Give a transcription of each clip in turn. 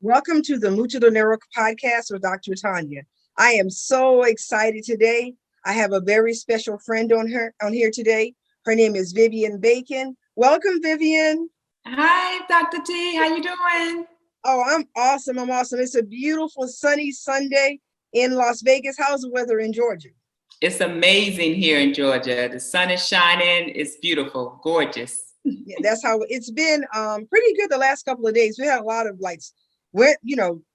Welcome to the Mucho Dinero podcast with Dr. Tanya. I am so excited today. I have a very special friend on here today. Her name is Vivian Bacon. Welcome, Vivian. Hi, Dr. T. How you doing? Oh, I'm awesome. It's a beautiful sunny Sunday in Las Vegas. How's the weather in Georgia? It's amazing here in Georgia. The sun is shining. It's beautiful, gorgeous. Yeah, that's how it's been. Pretty good the last couple of days. We had a lot of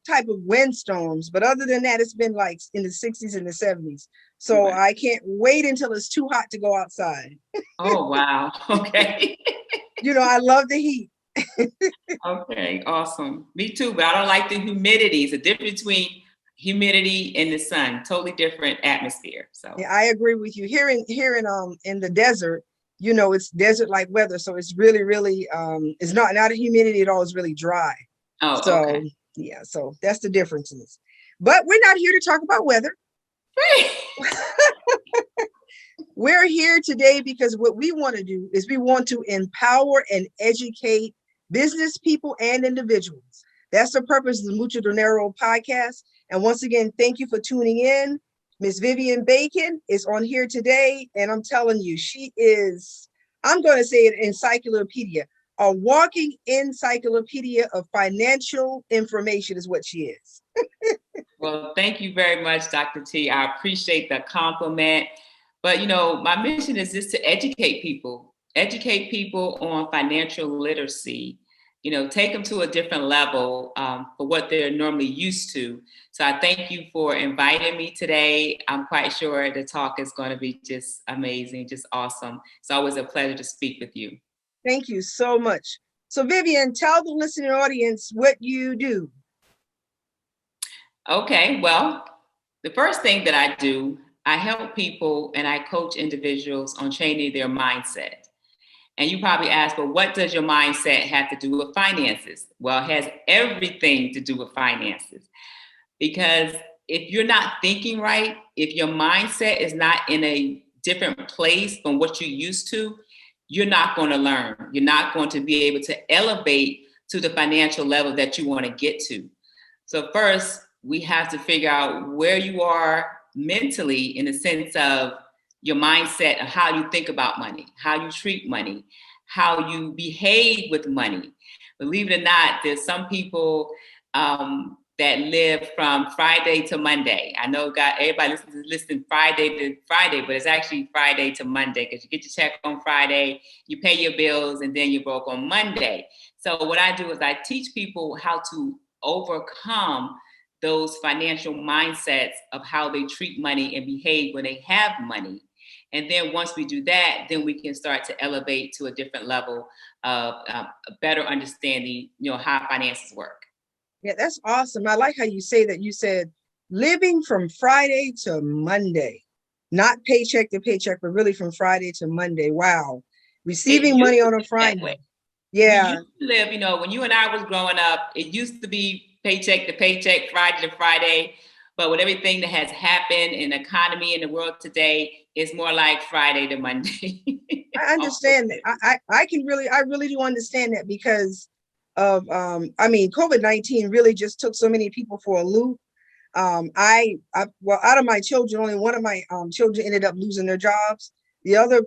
type of windstorms, but other than that, it's been like in the 60s and the 70s. So Right. I can't wait until it's too hot to go outside. Oh, wow. Okay. I love the heat. Okay, awesome. Me too, but I don't like the humidity. It's a difference between humidity and the sun. Totally different atmosphere. So Yeah, I agree with you. Here in the desert, it's desert-like weather, so it's really it's not a humidity at all. It's really dry. Oh, So okay. yeah, so that's the differences. But we're not here to talk about weather. We're here today because what we want to do is we want to empower and educate business people and individuals. That's the purpose of the Mucho Dinero podcast. And once again, thank you for tuning in. Miss Vivian Bacon is on here today, and I'm telling you, she is, I'm going to say, an encyclopedia. A walking encyclopedia of financial information is what she is. Well, thank you very much, Dr. T. I appreciate the compliment. But, my mission is just to educate people on financial literacy, take them to a different level for what they're normally used to. So I thank you for inviting me today. I'm quite sure the talk is going to be just amazing, just awesome. It's always a pleasure to speak with you. Thank you so much. So Vivian, tell the listening audience what you do. Okay, well, the first thing that I do, I help people and I coach individuals on changing their mindset. And you probably ask, well, what does your mindset have to do with finances? Well, it has everything to do with finances. Because if you're not thinking right, if your mindset is not in a different place from what you're used to, you're not going to learn. You're not going to be able to elevate to the financial level that you want to get to. So first, we have to figure out where you are mentally in the sense of your mindset of how you think about money, how you treat money, how you behave with money. Believe it or not, there's some people that live from Friday to Monday. I know everybody listens Friday to Friday, but it's actually Friday to Monday because you get your check on Friday, you pay your bills, and then you're broke on Monday. So what I do is I teach people how to overcome those financial mindsets of how they treat money and behave when they have money. And then once we do that, then we can start to elevate to a different level of a better understanding, how finances work. Yeah, that's awesome. I like how you say that. You said living from Friday to Monday, not paycheck to paycheck, but really from Friday to Monday. Wow. Receiving money on a Friday. Yeah. We used to live, when you and I was growing up, it used to be paycheck to paycheck, Friday to Friday. But with everything that has happened in the economy in the world today, it's more like Friday to Monday. I understand that. I really do understand that because of COVID-19 really just took so many people for a loop. Out of my children, only one of my children ended up losing their jobs. The other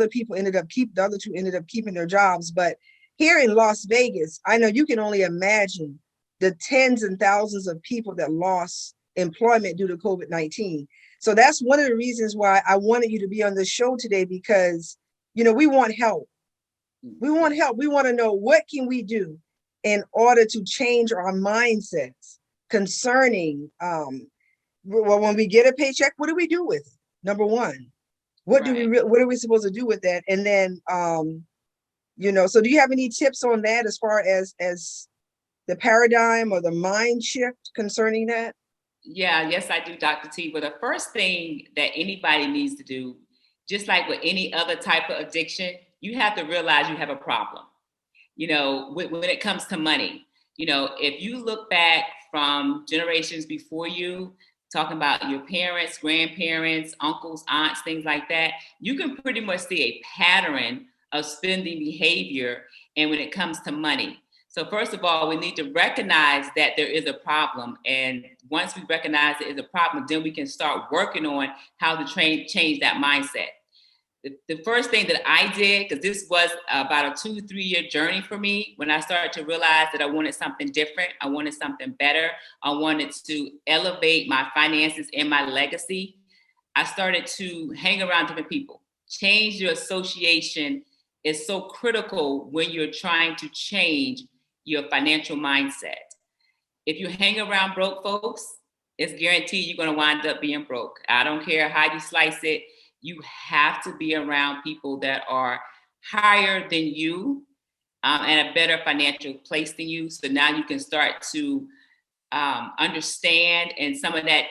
people the other two ended up keeping their jobs. But here in Las Vegas, I know you can only imagine the tens and thousands of people that lost employment due to COVID-19. So that's one of the reasons why I wanted you to be on the show today, because, we want help. We want help. We want to know, what can we do in order to change our mindsets concerning, when we get a paycheck, what do we do with it? Number one, what are we supposed to do with that? And then, so do you have any tips on that as far as the paradigm or the mind shift concerning that? Yes, I do, Dr. T. But the first thing that anybody needs to do, just like with any other type of addiction, you have to realize you have a problem. When it comes to money, if you look back from generations before you, talking about your parents, grandparents, uncles, aunts, things like that, you can pretty much see a pattern of spending behavior and when it comes to money. So first of all, we need to recognize that there is a problem. And once we recognize there is a problem, then we can start working on how to change that mindset. The first thing that I did, because this was about a 2-3 year journey for me, when I started to realize that I wanted something different, I wanted something better, I wanted to elevate my finances and my legacy, I started to hang around different people. Change your association is so critical when you're trying to change your financial mindset. If you hang around broke folks, it's guaranteed you're going to wind up being broke. I don't care how you slice it. You have to be around people that are higher than you and a better financial place than you. So now you can start to understand, and some of that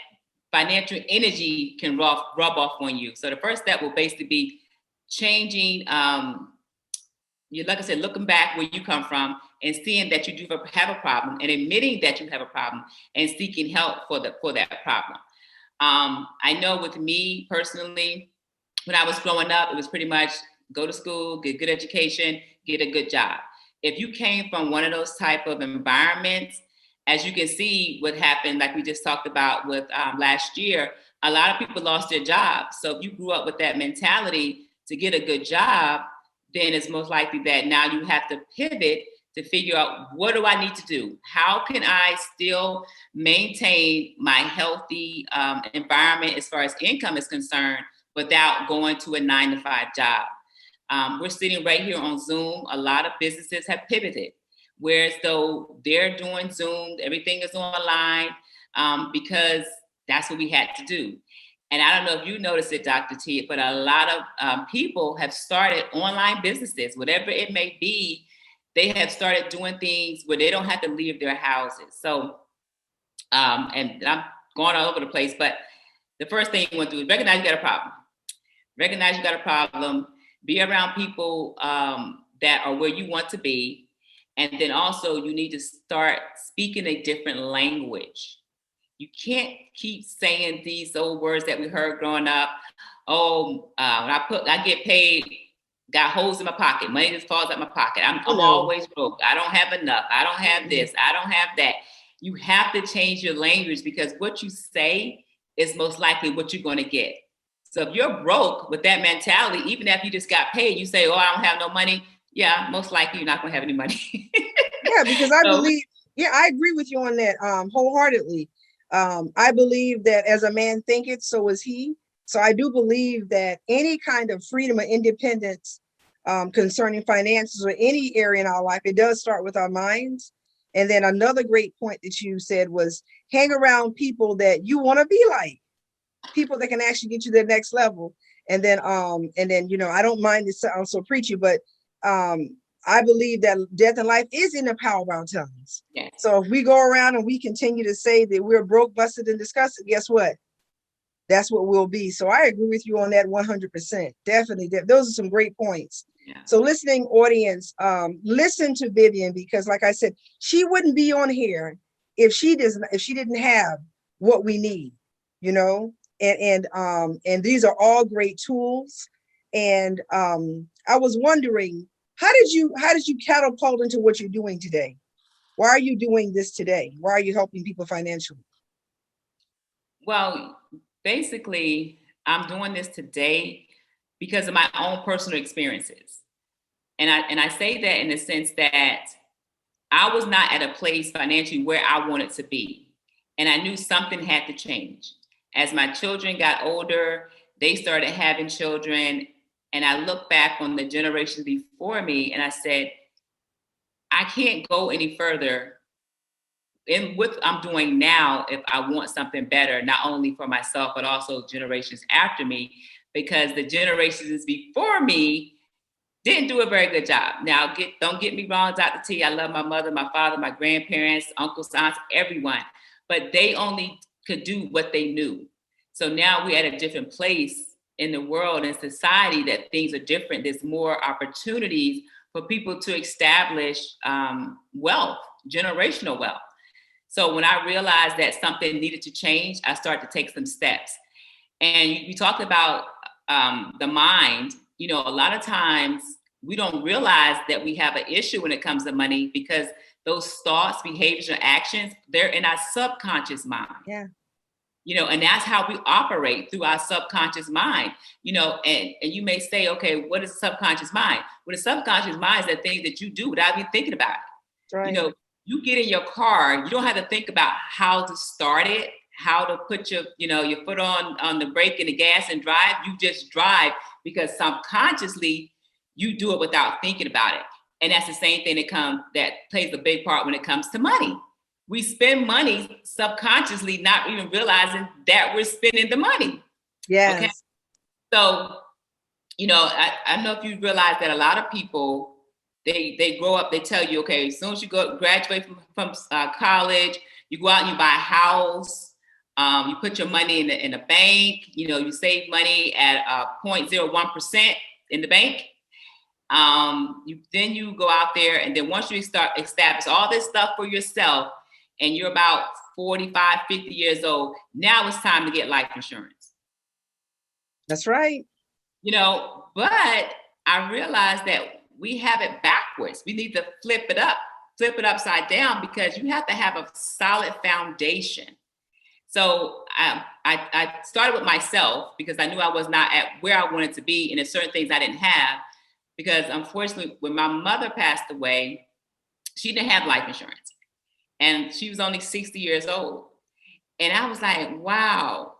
financial energy can rub off on you. So the first step will basically be changing, like I said, looking back where you come from and seeing that you do have a problem and admitting that you have a problem and seeking help for that problem. I know with me personally, when I was growing up, it was pretty much go to school, get good education, get a good job. If you came from one of those type of environments, as you can see what happened, like we just talked about with last year, a lot of people lost their jobs. So if you grew up with that mentality to get a good job, then it's most likely that now you have to pivot to figure out, what do I need to do? How can I still maintain my healthy environment as far as income is concerned without going to a 9-to-5 job? We're sitting right here on Zoom. A lot of businesses have pivoted, whereas though they're doing Zoom, everything is online because that's what we had to do. And I don't know if you noticed it, Dr. T, but a lot of people have started online businesses, whatever it may be. They have started doing things where they don't have to leave their houses. So, and I'm going all over the place, but the first thing you want to do is recognize you got a problem. Recognize you got a problem. Be around people that are where you want to be. And then also you need to start speaking a different language. You can't keep saying these old words that we heard growing up. Oh, when I get paid, got holes in my pocket. Money just falls out my pocket. I'm always broke. I don't have enough. I don't have this. I don't have that. You have to change your language, because what you say is most likely what you're going to get. So if you're broke with that mentality, even if you just got paid, you say, oh, I don't have no money. Yeah, most likely you're not going to have any money. Yeah, because I believe, I agree with you on that wholeheartedly. I believe that as a man thinketh, so is he. So I do believe that any kind of freedom or independence concerning finances or any area in our life, it does start with our minds. And then another great point that you said was hang around people that you want to be like, people that can actually get you to the next level. And then, I don't mind this sound so preachy, but I believe that death and life is in the power of our tongues. Yes. So if we go around and we continue to say that we're broke, busted, and disgusted, guess what? That's what we'll be. So I agree with you on that 100%. Definitely. Those are some great points. Yeah. So listening audience, listen to Vivian, because like I said, she wouldn't be on here if she didn't have what we need, and these are all great tools. And I was wondering, how did you catapult into what you're doing today? Why are you doing this today? Why are you helping people financially? Well, basically, I'm doing this today because of my own personal experiences. And I say that in the sense that I was not at a place financially where I wanted to be. And I knew something had to change. As my children got older, they started having children. And I look back on the generations before me and I said, I can't go any further in what I'm doing now if I want something better, not only for myself, but also generations after me, because the generations before me didn't do a very good job. Now, don't get me wrong, Dr. T, I love my mother, my father, my grandparents, uncles, aunts, everyone, but they only could do what they knew. So now we're at a different place in the world and society that things are different. There's more opportunities for people to establish wealth, generational wealth. So when I realized that something needed to change, I started to take some steps. And you talked about the mind. A lot of times we don't realize that we have an issue when it comes to money, because those thoughts, behaviors, or actions, they're in our subconscious mind. Yeah. And that's how we operate, through our subconscious mind. And you may say, okay, what is the subconscious mind? Well, the subconscious mind is the things that you do without even thinking about it. That's right. You get in your car, you don't have to think about how to start it, how to put your foot on the brake and the gas and drive. You just drive, because subconsciously you do it without thinking about it. And that's the same thing that plays a big part when it comes to money. We spend money subconsciously, not even realizing that we're spending the money. Yes. Okay. So, I don't know if you realize that a lot of people, they grow up, they tell you, okay, as soon as you graduate from college, you go out and you buy a house, you put your money in the bank, you save money at 0.01% in the bank. Then you go out there, and then once you start establish all this stuff for yourself, and you're about 45, 50 years old, now it's time to get life insurance. That's right. But I realized that we have it backwards. We need to flip it upside down, because you have to have a solid foundation. So I started with myself, because I knew I was not at where I wanted to be, and there's certain things I didn't have, because unfortunately, when my mother passed away, she didn't have life insurance. And she was only 60 years old. And I was like, wow,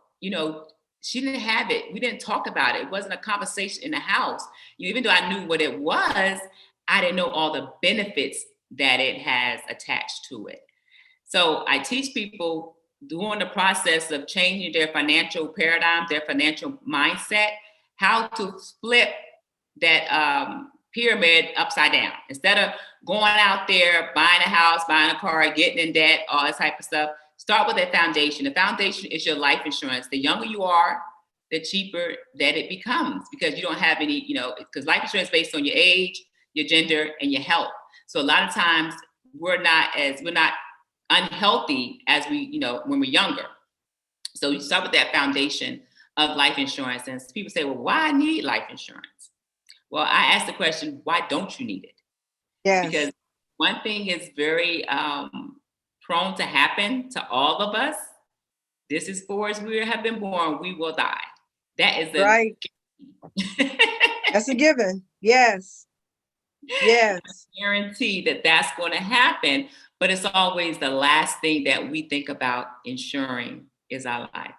she didn't have it. We didn't talk about it. It wasn't a conversation in the house. Even though I knew what it was, I didn't know all the benefits that it has attached to it. So I teach people during the process of changing their financial paradigm, their financial mindset, how to flip that pyramid upside down. Instead of going out there, buying a house, buying a car, getting in debt, all that type of stuff, start with that foundation. The foundation is your life insurance. The younger you are, the cheaper that it becomes, because you don't have any, because life insurance is based on your age, your gender, and your health. So a lot of times we're not unhealthy as we, when we're younger. So you start with that foundation of life insurance. And people say, well, why I need life insurance? Well, I ask the question, why don't you need it? Yes. Because one thing is very prone to happen to all of us. This is for as we have been born, we will die. That is right. That's a given. Yes. Yes. Guarantee that that's going to happen. But it's always the last thing that we think about insuring is our life.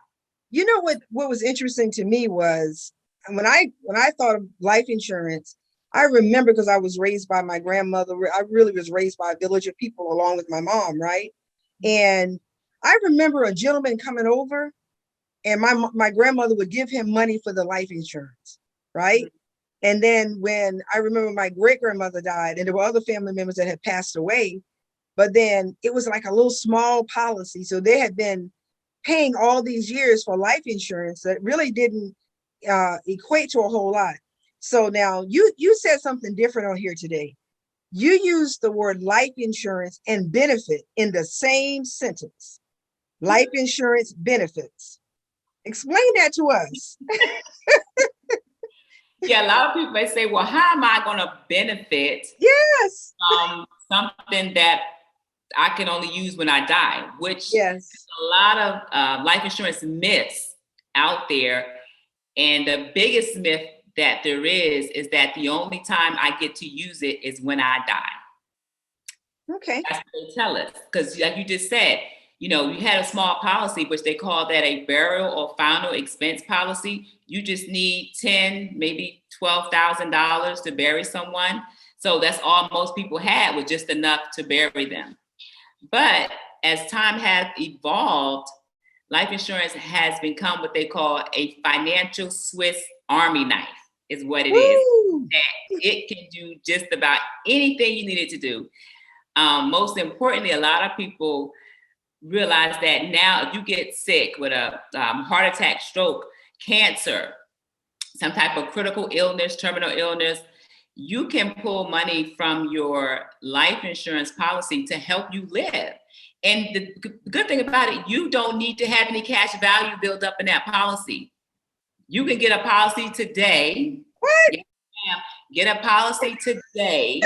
What was interesting to me was when I thought of life insurance, I remember, because I was raised by my grandmother. I really was raised by a village of people along with my mom, right? And I remember a gentleman coming over, and my grandmother would give him money for the life insurance, right? Mm-hmm. And then when I remember my great grandmother died, and there were other family members that had passed away, but then it was like a little small policy. So they had been paying all these years for life insurance that really didn't equate to a whole lot. So now you said something different on here today. You used the word life insurance and benefit in the same sentence. Life insurance benefits. Explain that to us. Yeah, a lot of people may say, well, how am I going to benefit yes. Something that I can only use when I die, which yes. a lot of life insurance myths out there. And the biggest myth that there is that the only time I get to use it is when I die. Okay. That's what they tell us. Because like you just said, you had a small policy, which they call that a burial or final expense policy. You just need $10,000, maybe $12,000 to bury someone. So that's all most people had, was just enough to bury them. But as time has evolved, life insurance has become what they call a financial Swiss Army knife, is what it is. That it can do just about anything you need it to do. Most importantly, a lot of people realize that now if you get sick with a heart attack, stroke, cancer, some type of critical illness, terminal illness, you can pull money from your life insurance policy to help you live. And the good thing about it, you don't need to have any cash value built up in that policy. You can get a policy today. What? Get a policy today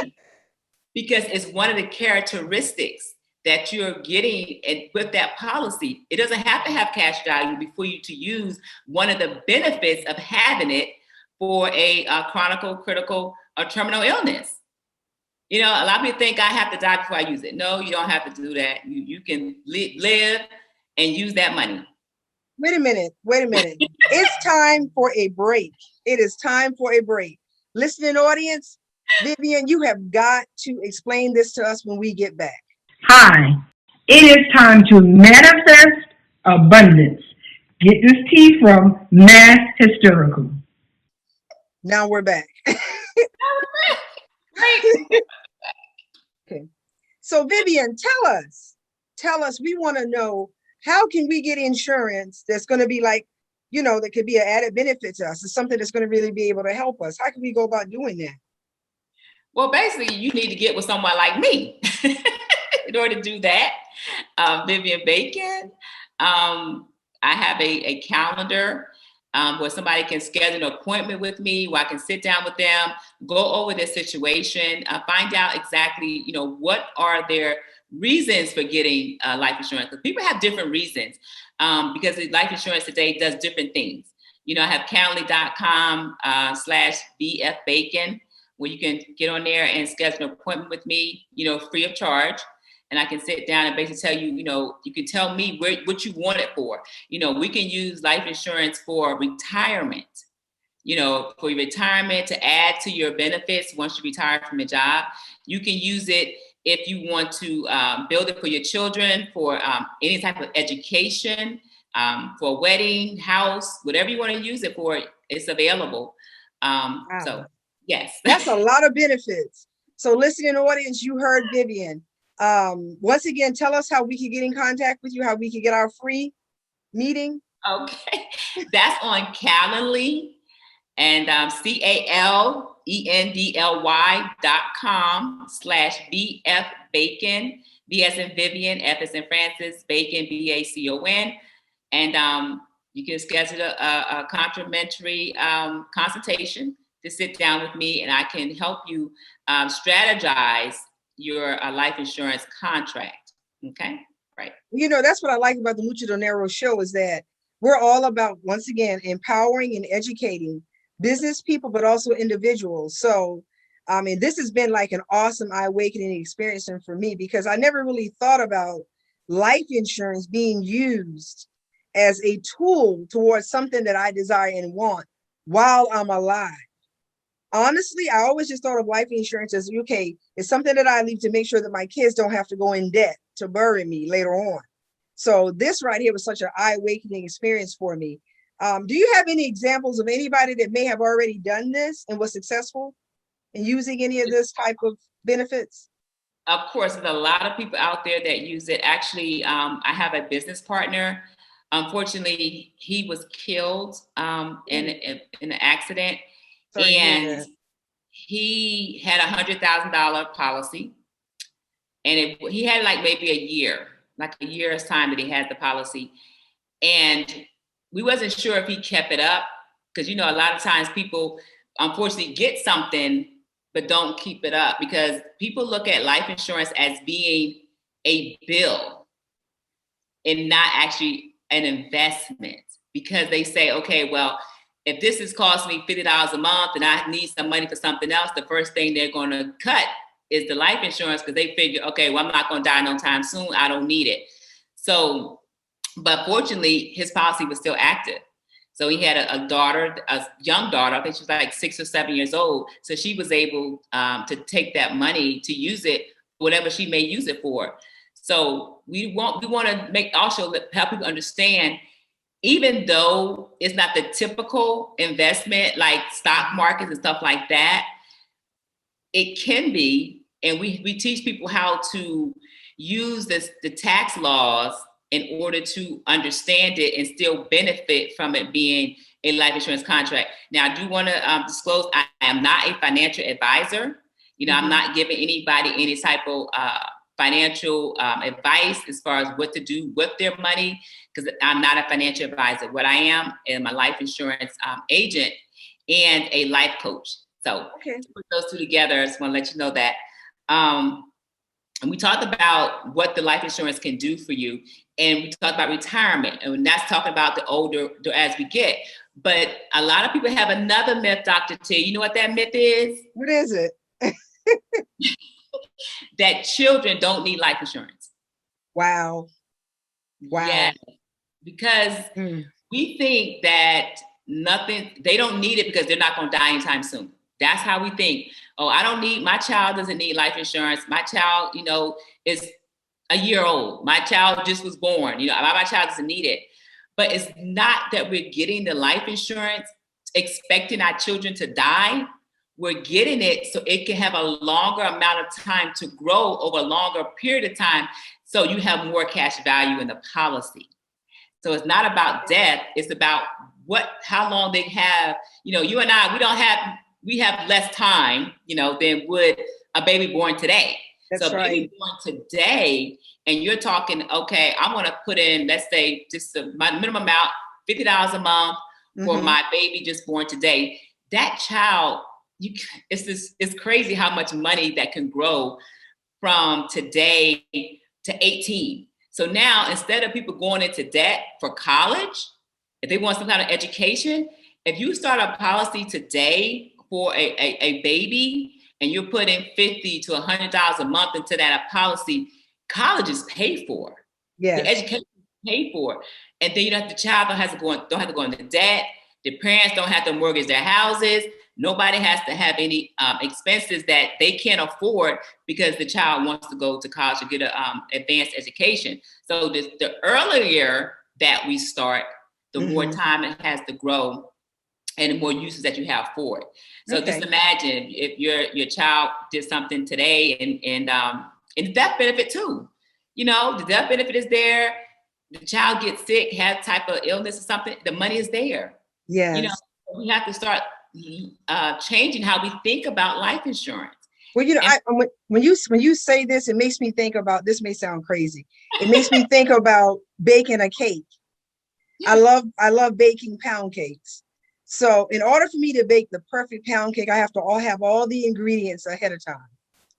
because it's one of the characteristics that you're getting with that policy. It doesn't have to have cash value before you to use one of the benefits of having it for a chronic, critical, or terminal illness. You know, a lot of people think I have to die before I use it. No, you don't have to do that. You can live and use that money. Wait a minute. It's time for a break. It is time for a break. Listening audience, Vivian, you have got to explain this to us when we get back. Hi, it is time to manifest abundance. Get this tea from Mass Hysterical. Now we're back. Okay. So Vivian, tell us, we want to know, how can we get insurance that's going to be like, you know, that could be an added benefit to us? It's something that's going to really be able to help us. How can we go about doing that? Well, basically, you need to get with someone like me in order to do that. Vivian Bacon. I have a calendar where somebody can schedule an appointment with me, where I can sit down with them, go over their situation, find out exactly, you know, what are their reasons for getting life insurance. Because people have different reasons, because life insurance today does different things. You know, I have calendly.com/bfbacon, where you can get on there and schedule an appointment with me, you know, free of charge. And I can sit down and basically tell you, you know, you can tell me what you want it for. You know, we can use life insurance for retirement, you know, for your retirement, to add to your benefits once you retire from your job. You can use it if you want to build it for your children, for any type of education, for a wedding, house, whatever you want to use it for, it's available. Wow. So, yes. That's a lot of benefits. So listening audience, you heard Vivian. Once again, tell us how we can get in contact with you, how we can get our free meeting. Okay, that's on Calendly, and calendly.com/BF-Bacon, B as in Vivian, F as in Francis, Bacon, BACON. And you can schedule a complimentary consultation to sit down with me, and I can help you strategize your life insurance contract. Okay, right. You know, that's what I like about the Mucho Dinero show, is that we're all about, once again, empowering and educating business people, but also individuals. So, I mean, this has been like an awesome eye-awakening experience for me, because I never really thought about life insurance being used as a tool towards something that I desire and want while I'm alive. Honestly, I always just thought of life insurance as, okay, it's something that I leave to make sure that my kids don't have to go in debt to bury me later on. So this right here was such an eye-awakening experience for me. Do you have any examples of anybody that may have already done this and was successful in using any of this type of benefits? Of course, there's a lot of people out there that use it. Actually, I have a business partner. Unfortunately, he was killed in an accident. Sorry, and he had $100,000 policy, and he had like maybe a year's time that he had the policy, and we wasn't sure if he kept it up, because, you know, a lot of times people unfortunately get something but don't keep it up, because people look at life insurance as being a bill and not actually an investment, because they say, okay, well, if this is costing me $50 a month and I need some money for something else, the first thing they're going to cut is the life insurance, because they figure, okay, well, I'm not going to die no time soon. I don't need it. So, but fortunately, his policy was still active. So he had a daughter, a young daughter, I think she was like 6 or 7 years old. So she was able to take that money to use it, whatever she may use it for. So we want to help people understand, even though it's not the typical investment like stock markets and stuff like that, it can be. And we teach people how to use the tax laws in order to understand it and still benefit from it being a life insurance contract. Now, I do want to disclose, I am not a financial advisor. You know, I'm not giving anybody any type of financial advice as far as what to do with their money, because I'm not a financial advisor. What I am a life insurance agent and a life coach. So to put those two together, I just want to let you know that. And we talked about what the life insurance can do for you. And we talked about retirement. And that's talking about the older as we get. But a lot of people have another myth, Dr. T. You know what that myth is? What is it? That children don't need life insurance. Wow. Wow. Yeah. Because we think that they don't need it because they're not going to die anytime soon. That's how we think. Oh, my child doesn't need life insurance. My child, is a year old. My child just was born. My child doesn't need it. But it's not that we're getting the life insurance expecting our children to die. We're getting it so it can have a longer amount of time to grow over a longer period of time. So you have more cash value in the policy. So it's not about death. It's about how long they have. You and I, we have less time, than would a baby born today. That's so right. Baby born today, and you're talking, okay, I'm going to put in, let's say, just my minimum amount, $50 a month for my baby just born today. That child, it's crazy how much money that can grow from today to 18. So now, instead of people going into debt for college, if they want some kind of education, if you start a policy today for a baby and you're putting $50 to $100 a month into that policy, college is paid for. Yes. The education is paid for. And then the child don't have to go into debt. The parents don't have to mortgage their houses. Nobody has to have any expenses that they can't afford because the child wants to go to college to get an advanced education. So the earlier that we start, the more time it has to grow and the more uses that you have for it. So just imagine if your child did something today and the death benefit too. The death benefit is there. The child gets sick, has type of illness or something, the money is there. Yes. We have to start changing how we think about life insurance. Well, when you say this, it makes me think about, this may sound crazy. It makes me think about baking a cake. Yeah. I love baking pound cakes. So in order for me to bake the perfect pound cake, I have to have all the ingredients ahead of time,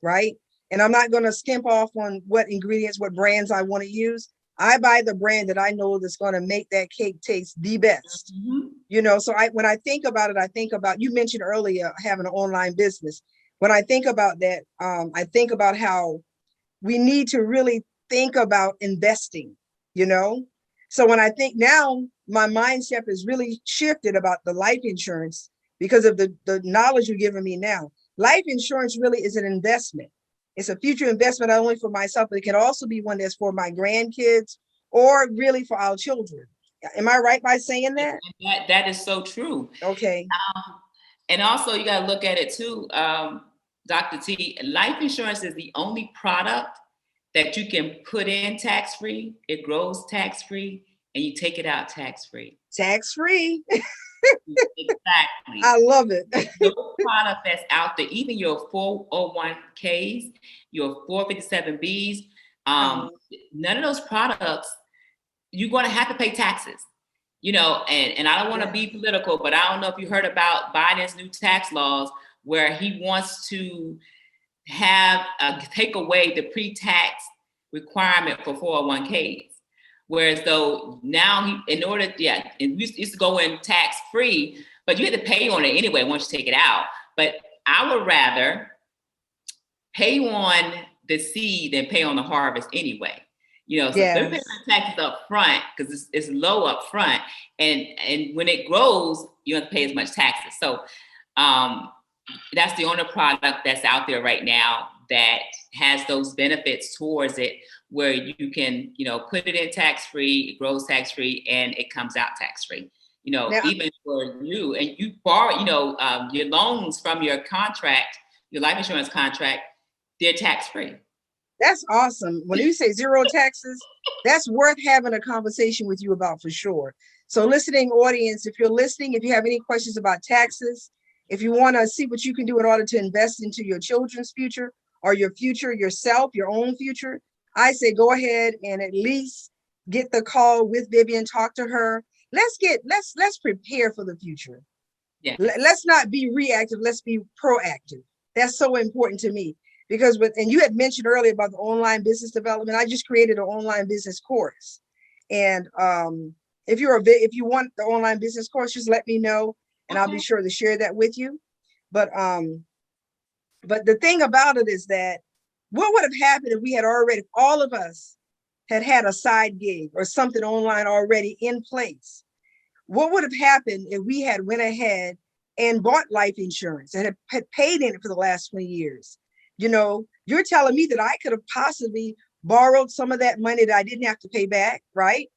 right? And I'm not going to skimp off on what brands I want to use. I buy the brand that I know that's going to make that cake taste the best. So when I think about it, I think about, you mentioned earlier having an online business. When I think about that, I think about how we need to really think about investing, So when I think now, my mindset is really shifted about the life insurance because of the knowledge you're giving me now. Life insurance really is an investment. It's a future investment, not only for myself, but it can also be one that's for my grandkids or really for our children. Am I right by saying that? That is so true. Okay. And also you got to look at it too, Dr. T, life insurance is the only product that you can put in tax-free, it grows tax-free, and you take it out tax-free. Tax-free. Exactly. I love it. No product that's out there, even your 401ks, your 457Bs, none of those products, you're going to have to pay taxes. And I don't want to be political, but I don't know if you heard about Biden's new tax laws where he wants to take away the pre-tax requirement for 401ks. Whereas though now it used to go in tax free, but you had to pay on it anyway once you take it out. But I would rather pay on the seed than pay on the harvest anyway. So they're paying taxes up front because it's low up front. And when it grows, you don't have to pay as much taxes. So that's the only product that's out there right now that has those benefits towards it, where you can, put it in tax-free, it grows tax-free, and it comes out tax-free. Now, even for you, and you borrow, your loans from your contract, your life insurance contract, they're tax-free. That's awesome. When you say zero taxes, that's worth having a conversation with you about for sure. So listening audience, if you're listening, if you have any questions about taxes, if you want to see what you can do in order to invest into your children's future or your future yourself, your own future, I say go ahead and at least get the call with Vivian, talk to her. Let's prepare for the future. Yeah. Let's not be reactive, let's be proactive. That's so important to me because and you had mentioned earlier about the online business development. I just created an online business course. And if you want the online business course, just let me know and I'll be sure to share that with you. But the thing about it is that what would have happened if we had already, all of us had a side gig or something online already in place? What would have happened if we had went ahead and bought life insurance and had paid in it for the last 20 years? You know, you're telling me that I could have possibly borrowed some of that money that I didn't have to pay back, right?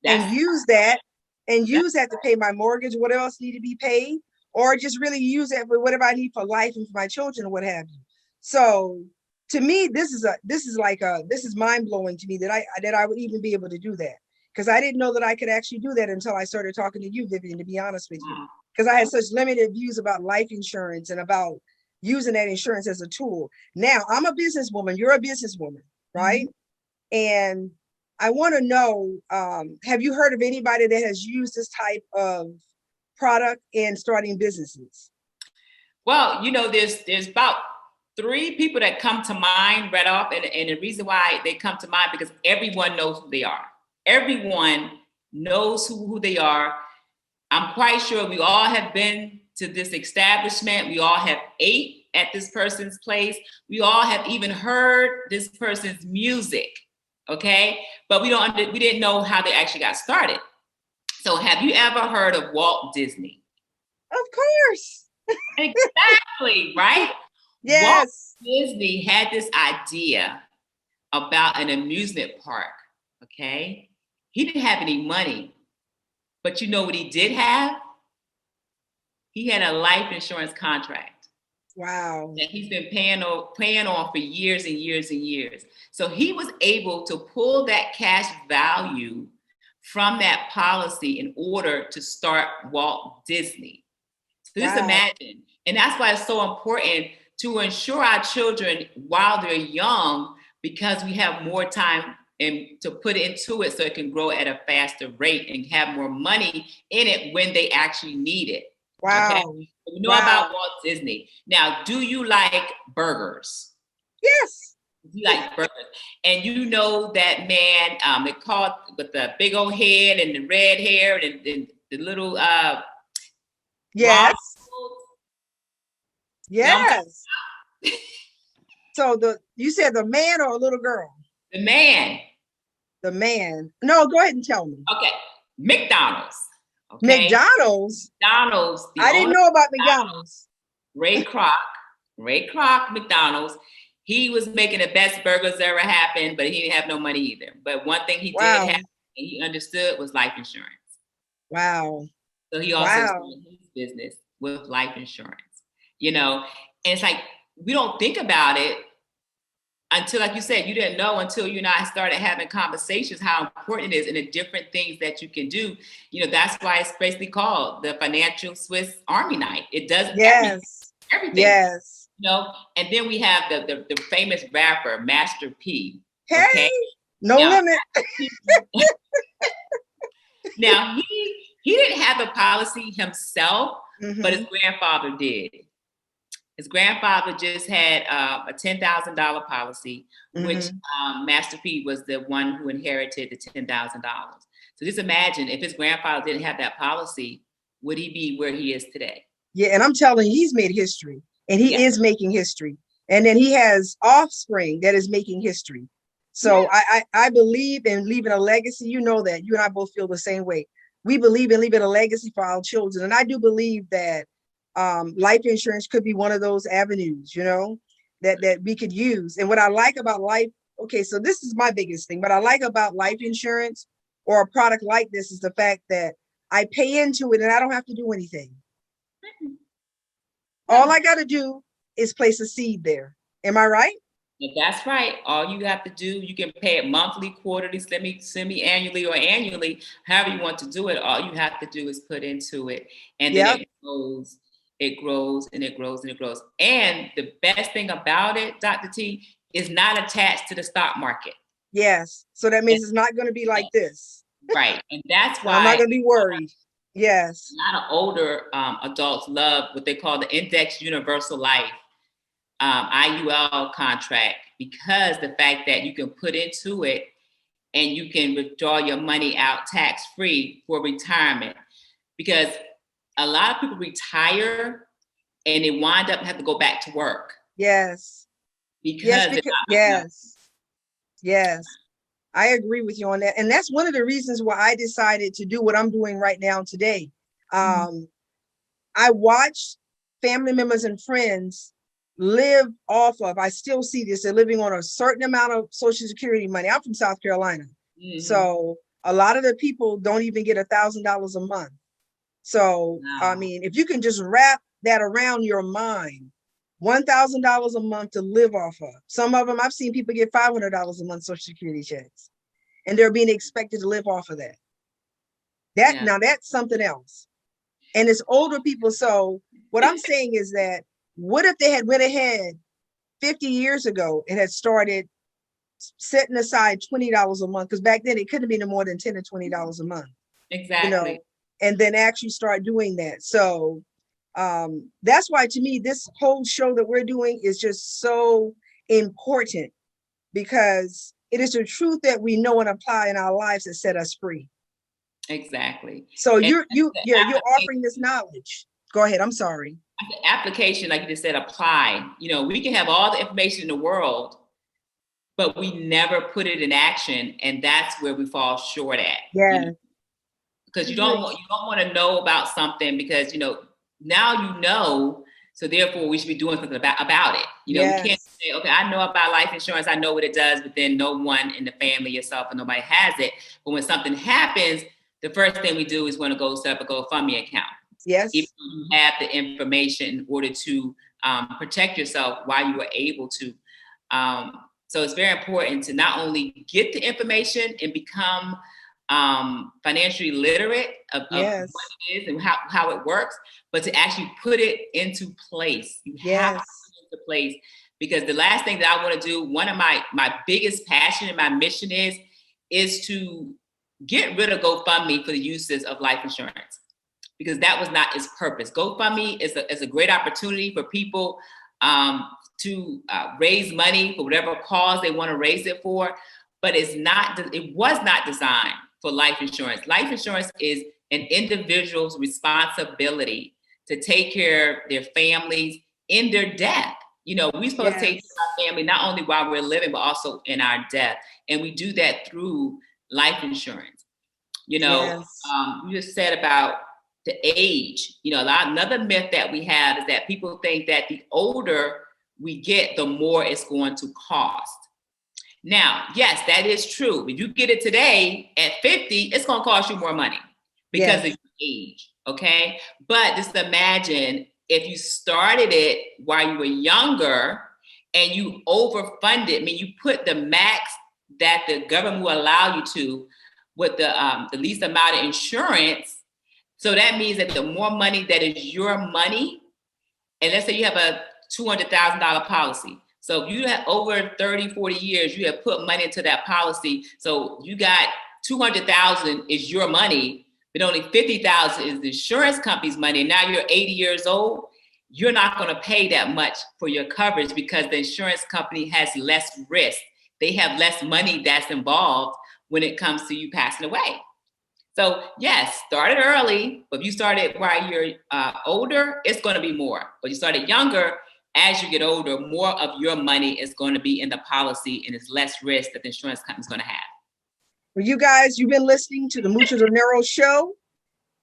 And use that to pay my mortgage, what else need to be paid, or just really use that for whatever I need for life and for my children or what have you. So to me, this is mind blowing to me that I would even be able to do that, because I didn't know that I could actually do that until I started talking to you, Vivian, to be honest with you, because I had such limited views about life insurance and about using that insurance as a tool. Now I'm a businesswoman, you're a businesswoman, right? And I want to know, have you heard of anybody that has used this type of product in starting businesses? Well, there's about 3 people that come to mind right off. And the reason why they come to mind, because everyone knows who they are. Everyone knows who they are. I'm quite sure we all have been to this establishment. We all have ate at this person's place. We all have even heard this person's music. Okay, but we didn't know how they actually got started. So have you ever heard of Walt Disney? Of course. Exactly, right? Yes. Walt Disney had this idea about an amusement park, okay? He didn't have any money, but you know what he did have? He had a life insurance contract. Wow. That he's been paying on for years and years and years. So he was able to pull that cash value from that policy in order to start Walt Disney. So just imagine. And that's why it's so important to insure our children while they're young, because we have more time and to put into it so it can grow at a faster rate and have more money in it when they actually need it. Wow. Okay? We know about Walt Disney. Now, do you like burgers? Yes. You like burgers. And you know that man, they called with the big old head and the red hair and the little yes. Ronald. Yes. So you said the man or a little girl? The man. The man. No, go ahead and tell me. Okay. McDonald's. Okay? McDonald's. I didn't know about McDonald's. Ray Kroc, McDonald's. He was making the best burgers that ever happened, but he didn't have no money either. But one thing he did have and he understood was life insurance. Wow. So he also started his business with life insurance. And it's like, we don't think about it until, like you said, you didn't know until you and I started having conversations how important it is and the different things that you can do. That's why it's basically called the financial Swiss Army knife. It does everything. Yes. And then we have the famous rapper, Master P. Hey, okay? No limit. Now, he didn't have a policy himself, but his grandfather did. His grandfather just had a $10,000 policy, which Master P was the one who inherited the $10,000. So just imagine if his grandfather didn't have that policy, would he be where he is today? Yeah, and I'm telling you, he's made history, and he is making history. And then he has offspring that is making history. So I believe in leaving a legacy. You know that. You and I both feel the same way. We believe in leaving a legacy for our children. And I do believe that life insurance could be one of those avenues, that we could use. And what I like about life, okay, so this is my biggest thing. What I like about life insurance or a product like this is the fact that I pay into it and I don't have to do anything. All I got to do is place a seed there. Am I right? That's right. All you have to do, you can pay it monthly, quarterly, semi-annually, or annually, however you want to do it. All you have to do is put into it, and then it grows, and it grows, and it grows. And the best thing about it, Dr. T, is not attached to the stock market. Yes. So that means it's not going to be like this. Right. And that's why I'm not going to be worried. Yes. A lot of older adults love what they call the index universal life. IUL contract, because the fact that you can put into it and you can withdraw your money out tax-free for retirement. Because a lot of people retire and they wind up have to go back to work. Yes. Because Yes. I agree with you on that. And that's one of the reasons why I decided to do what I'm doing right now today. I watch family members and friends live off of, I still see this, they're living on a certain amount of Social Security money. I'm from South Carolina. So a lot of the people don't even get $1,000 a month. So, I mean, if you can just wrap that around your mind, $1,000 a month to live off of. Some of them, I've seen people get $500 a month Social Security checks, and they're being expected to live off of that. Now that's something else. And it's older people. So what I'm saying is that, what if they had went ahead 50 years ago and had started setting aside $20 a month? Because back then it couldn't be no more than $10 or $20 a month. Exactly. And then actually start doing that. So that's why, to me, this whole show that we're doing is just so important, because it is the truth that we know and apply in our lives that set us free. Exactly. So you're offering this knowledge. Go ahead. I'm sorry. The application, like you just said, apply. We can have all the information in the world, but we never put it in action, and that's where we fall short at. Yeah. Because you don't want to know about something because now so therefore we should be doing something about it. We can't say, okay, I know about life insurance, I know what it does, but then no one in the family, yourself, and nobody has it. But when something happens, the first thing we do is want to go set up a GoFundMe account. Yes. Even though you have the information in order to protect yourself while you are able to. So it's very important to not only get the information and become financially literate of what it is and how it works, but to actually put it into place. You have to put it into place, because the last thing that I want to do, one of my biggest passion and my mission is to get rid of GoFundMe for the uses of life insurance, because that was not its purpose. GoFundMe is a great opportunity for people to raise money for whatever cause they want to raise it for, but it was not designed for life insurance. Life insurance is an individual's responsibility to take care of their families in their death. We're supposed to take care of our family not only while we're living, but also in our death. And we do that through life insurance. You just said about the age. Another myth that we have is that people think that the older we get, the more it's going to cost. Now, yes, that is true. If you get it today at 50, it's going to cost you more money because of your age, okay? But just imagine if you started it while you were younger and you overfunded, you put the max that the government will allow you to with the least amount of insurance. So that means that the more money that is your money, and let's say you have a $200,000 policy. So if you have over 30, 40 years, you have put money into that policy. So you got 200,000 is your money, but only 50,000 is the insurance company's money. And now you're 80 years old. You're not going to pay that much for your coverage because the insurance company has less risk. They have less money that's involved when it comes to you passing away. So yes, start it early, but if you started while you're older, it's going to be more. But you started younger, as you get older, more of your money is going to be in the policy, and it's less risk that the insurance company is going to have. Well, you guys, you've been listening to the Mucho Dinero show.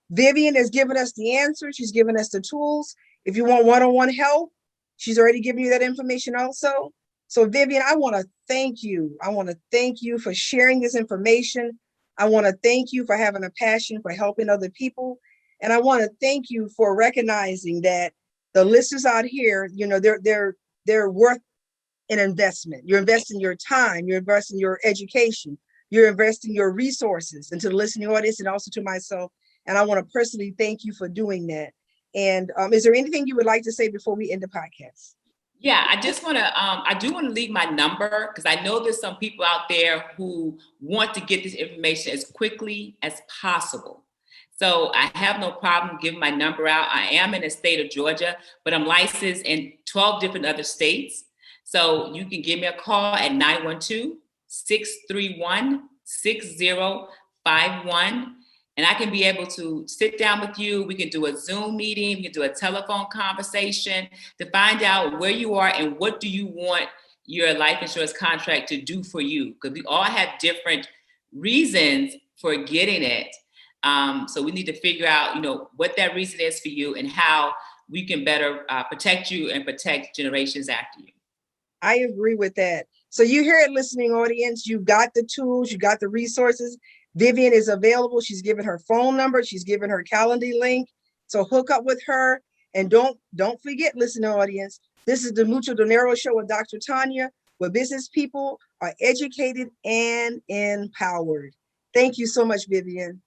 Vivian has given us the answer. She's given us the tools. If you want one-on-one help, she's already given you that information also. So Vivian, I want to thank you. I want to thank you for sharing this information. I want to thank you for having a passion for helping other people. And I want to thank you for recognizing that the listeners out here, they're worth an investment. You're investing your time, you're investing your education, you're investing your resources into the listening audience and also to myself. And I want to personally thank you for doing that. And is there anything you would like to say before we end the podcast? Yeah, I just want to, I do want to leave my number, because I know there's some people out there who want to get this information as quickly as possible. So I have no problem giving my number out. I am in the state of Georgia, but I'm licensed in 12 different other states. So you can give me a call at 912-631-6051. And I can be able to sit down with you. We can do a Zoom meeting. We can do a telephone conversation to find out where you are and what do you want your life insurance contract to do for you. Because we all have different reasons for getting it. So we need to figure out, what that reason is for you and how we can better protect you and protect generations after you. I agree with that. So you hear it, listening audience. You got the tools, you got the resources. Vivian is available. She's given her phone number. She's given her Calendly link. So hook up with her. And don't forget, listening audience, this is the Mucho Dinero Show with Dr. Tanya, where business people are educated and empowered. Thank you so much, Vivian.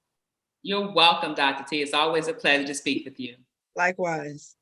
You're welcome, Dr. T. It's always a pleasure to speak with you. Likewise.